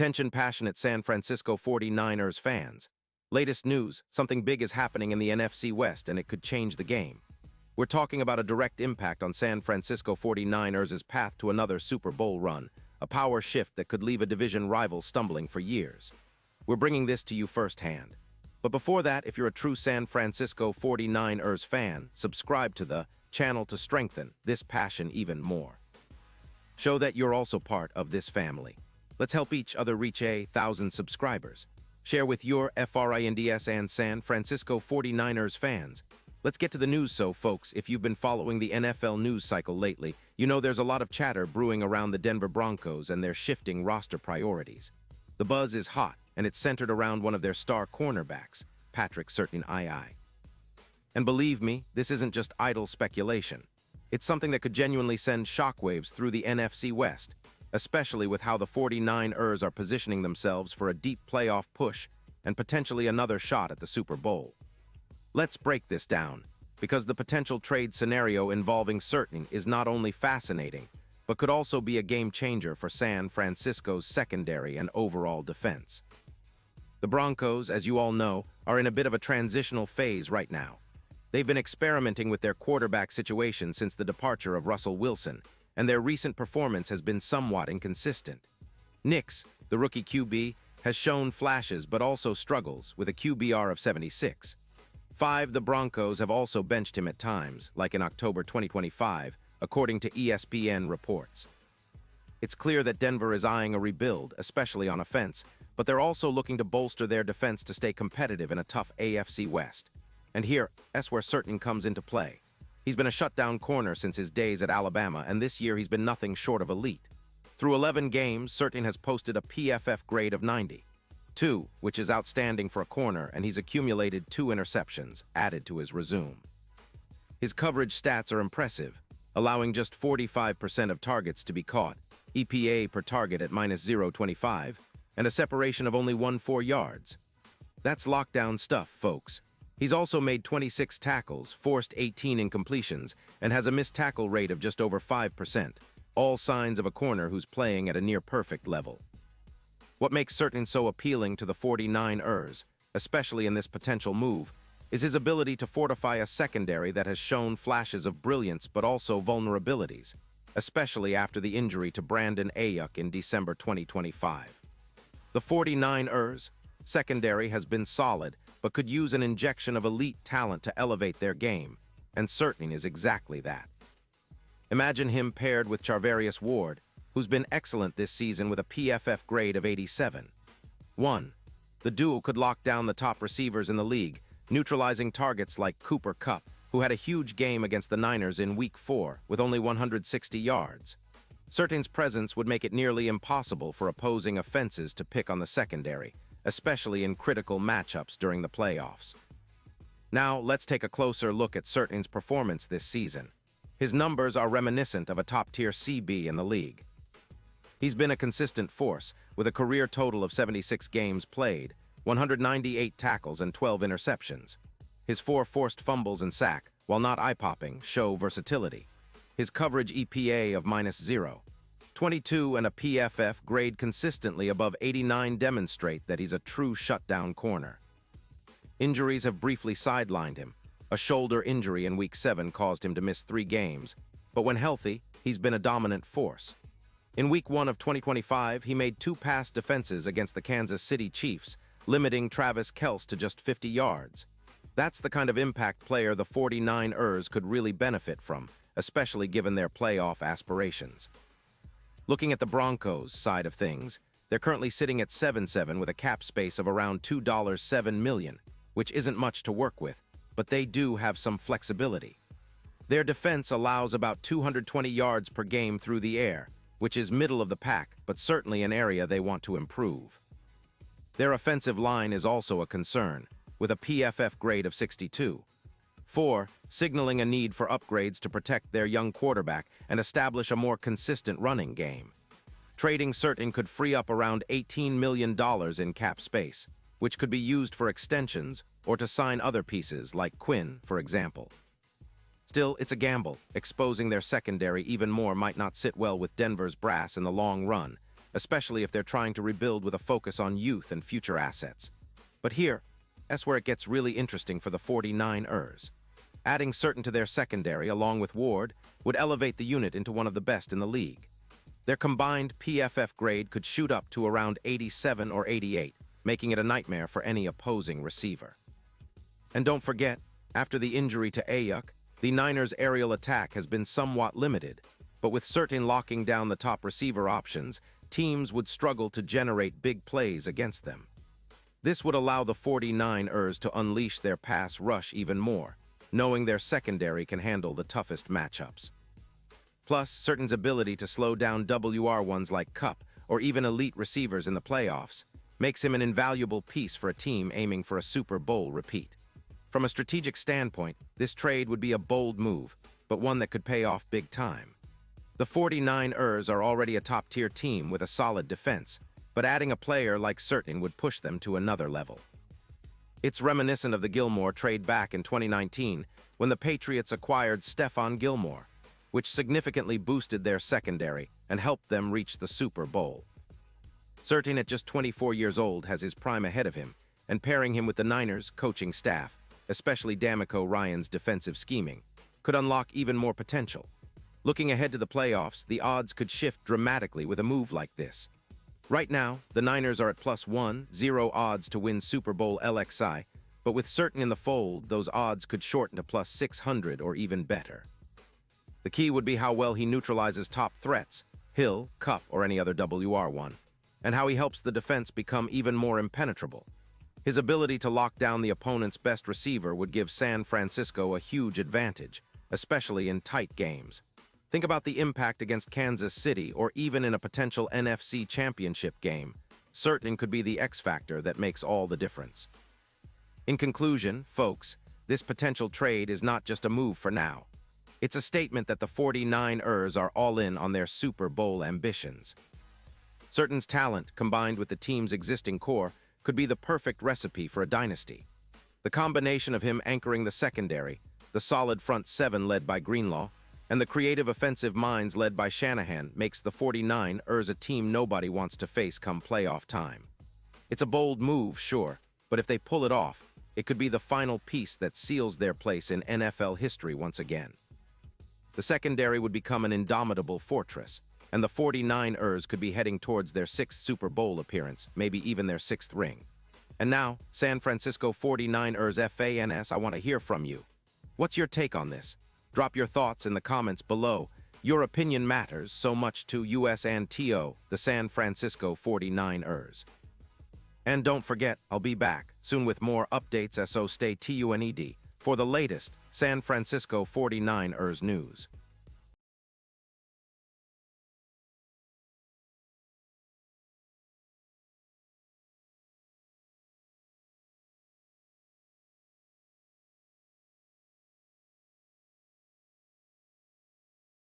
Attention passionate San Francisco 49ers fans. Latest news, something big is happening in the NFC West and it could change the game. We're talking about a direct impact on San Francisco 49ers' path to another Super Bowl run, a power shift that could leave a division rival stumbling for years. We're bringing this to you firsthand. But before that, if you're a true San Francisco 49ers fan, subscribe to the channel to strengthen this passion even more. Show that you're also part of this family. Let's help each other reach 1,000 subscribers. Share with your FRINDS and San Francisco 49ers fans. Let's get to the news. So, folks, if you've been following the NFL news cycle lately, you know there's a lot of chatter brewing around the Denver Broncos and their shifting roster priorities. The buzz is hot, and it's centered around one of their star cornerbacks, Patrick Surtain II. And believe me, this isn't just idle speculation. It's something that could genuinely send shockwaves through the NFC West, especially with how the 49ers are positioning themselves for a deep playoff push and potentially another shot at the Super Bowl. Let's break this down, because the potential trade scenario involving Surtain is not only fascinating, but could also be a game-changer for San Francisco's secondary and overall defense. The Broncos, as you all know, are in a bit of a transitional phase right now. They've been experimenting with their quarterback situation since the departure of Russell Wilson, and their recent performance has been somewhat inconsistent. Nix, the rookie QB, has shown flashes but also struggles with a QBR of 76. The Broncos have also benched him at times, like in October 2025, according to ESPN reports. It's clear that Denver is eyeing a rebuild, especially on offense, but they're also looking to bolster their defense to stay competitive in a tough AFC West. And that's where Surtain comes into play. He's been a shutdown corner since his days at Alabama, and this year he's been nothing short of elite. Through 11 games, Surtain has posted a PFF grade of 92, which is outstanding for a corner, and he's accumulated 2 interceptions, added to his resume. His coverage stats are impressive, allowing just 45% of targets to be caught, EPA per target at -0.25, and a separation of only 1.4 yards. That's lockdown stuff, folks. He's also made 26 tackles, forced 18 incompletions, and has a missed tackle rate of just over 5%, all signs of a corner who's playing at a near-perfect level. What makes Surtain so appealing to the 49ers, especially in this potential move, is his ability to fortify a secondary that has shown flashes of brilliance but also vulnerabilities, especially after the injury to Brandon Ayuk in December 2025. The 49ers' secondary has been solid, but could use an injection of elite talent to elevate their game, and Surtain is exactly that. Imagine him paired with Charvarius Ward, who's been excellent this season with a PFF grade of 87. The duo could lock down the top receivers in the league, neutralizing targets like Cooper Kupp, who had a huge game against the Niners in Week 4 with only 160 yards. Surtain's presence would make it nearly impossible for opposing offenses to pick on the secondary, especially in critical matchups during the playoffs. Now, let's take a closer look at Surtain's performance this season. His numbers are reminiscent of a top-tier CB in the league. He's been a consistent force, with a career total of 76 games played, 198 tackles and 12 interceptions. His 4 forced fumbles and sack, while not eye-popping, show versatility. His coverage EPA of -0.22 and a PFF grade consistently above 89 demonstrate that he's a true shutdown corner. Injuries have briefly sidelined him. A shoulder injury in Week 7 caused him to miss 3 games, but when healthy, he's been a dominant force. In Week 1 of 2025, he made 2 pass defenses against the Kansas City Chiefs, limiting Travis Kelce to just 50 yards. That's the kind of impact player the 49ers could really benefit from, especially given their playoff aspirations. Looking at the Broncos' side of things, they're currently sitting at 7-7 with a cap space of around $2.7 million, which isn't much to work with, but they do have some flexibility. Their defense allows about 220 yards per game through the air, which is middle of the pack, but certainly an area they want to improve. Their offensive line is also a concern, with a PFF grade of 62. Signaling a need for upgrades to protect their young quarterback and establish a more consistent running game. Trading Surtain could free up around $18 million in cap space, which could be used for extensions or to sign other pieces like Quinn, for example. Still, it's a gamble. Exposing their secondary even more might not sit well with Denver's brass in the long run, especially if they're trying to rebuild with a focus on youth and future assets. But that's where it gets really interesting for the 49ers. Adding Certain to their secondary, along with Ward, would elevate the unit into one of the best in the league. Their combined PFF grade could shoot up to around 87 or 88, making it a nightmare for any opposing receiver. And don't forget, after the injury to Ayuk, the Niners' aerial attack has been somewhat limited, but with Certain locking down the top receiver options, teams would struggle to generate big plays against them. This would allow the 49ers to unleash their pass rush even more, knowing their secondary can handle the toughest matchups. Plus, Certain's ability to slow down WR1s like Kupp or even elite receivers in the playoffs makes him an invaluable piece for a team aiming for a Super Bowl repeat. From a strategic standpoint, this trade would be a bold move, but one that could pay off big time. The 49ers are already a top-tier team with a solid defense, but adding a player like Certain would push them to another level. It's reminiscent of the Gilmore trade back in 2019 when the Patriots acquired Stephon Gilmore, which significantly boosted their secondary and helped them reach the Super Bowl. Certain, at just 24 years old, has his prime ahead of him, and pairing him with the Niners' coaching staff, especially D'Amico Ryan's defensive scheming, could unlock even more potential. Looking ahead to the playoffs, the odds could shift dramatically with a move like this. Right now, the Niners are at +1.0 odds to win Super Bowl LXI, but with Certain in the fold, those odds could shorten to +600 or even better. The key would be how well he neutralizes top threats, Hill, Kupp, or any other WR1, and how he helps the defense become even more impenetrable. His ability to lock down the opponent's best receiver would give San Francisco a huge advantage, especially in tight games. Think about the impact against Kansas City or even in a potential NFC championship game. Certain could be the X factor that makes all the difference. In conclusion, folks, this potential trade is not just a move for now. It's a statement that the 49ers are all in on their Super Bowl ambitions. Certain's talent, combined with the team's existing core, could be the perfect recipe for a dynasty. The combination of him anchoring the secondary, the solid front seven led by Greenlaw, and the creative offensive minds led by Shanahan makes the 49ers a team nobody wants to face come playoff time. It's a bold move, sure, but if they pull it off, it could be the final piece that seals their place in NFL history once again. The secondary would become an indomitable fortress, and the 49ers could be heading towards their 6th Super Bowl appearance, maybe even their 6th ring. And now, San Francisco 49ers fans, I want to hear from you. What's your take on this? Drop your thoughts in the comments below. Your opinion matters so much to US and TO, the San Francisco 49ers. And don't forget, I'll be back soon with more updates, so stay tuned for the latest San Francisco 49ers news.